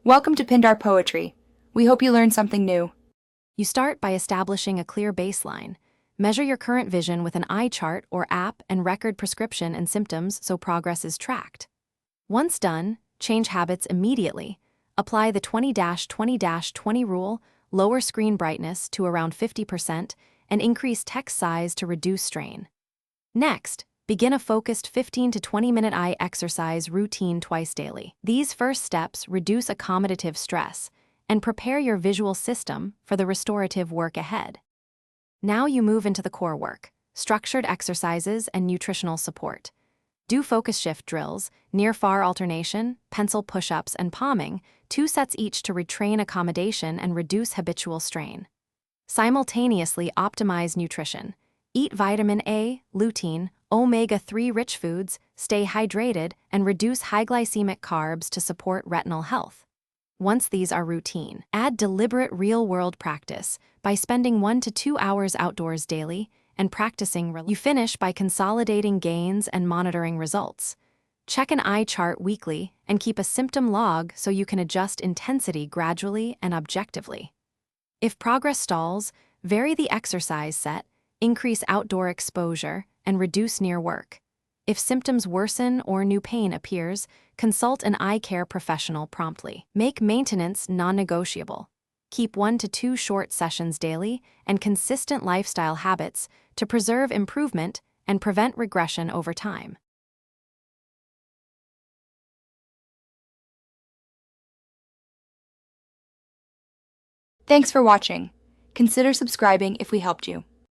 Welcome to Pindar Poetry. We hope you learned something new. You start by establishing a clear baseline. Measure your current vision with an eye chart or app and record prescription and symptoms so progress is tracked. Once done, change habits immediately. Apply the 20-20-20 rule, lower screen brightness to around 50%, and increase text size to reduce strain. Next, begin a focused 15 to 20-minute eye exercise routine twice daily. These first steps reduce accommodative stress and prepare your visual system for the restorative work ahead. Now you move into the core work, structured exercises and nutritional support. Do focus shift drills, near-far alternation, pencil push-ups, and palming, 2 sets each to retrain accommodation and reduce habitual strain. Simultaneously optimize nutrition. Eat vitamin A, lutein, omega-3 rich foods, stay hydrated, and reduce high glycemic carbs to support retinal health. Once these are routine, add deliberate real-world practice by spending 1 to 2 hours outdoors daily and practicing. You finish by consolidating gains and monitoring results. Check an eye chart weekly and keep a symptom log so you can adjust intensity gradually and objectively. If progress stalls, vary the exercise set, increase outdoor exposure, and reduce near work. If symptoms worsen or new pain appears, consult an eye care professional promptly. Make maintenance non-negotiable. Keep 1 to 2 short sessions daily and consistent lifestyle habits to preserve improvement and prevent regression over time. Thanks for watching. Consider subscribing if we helped you.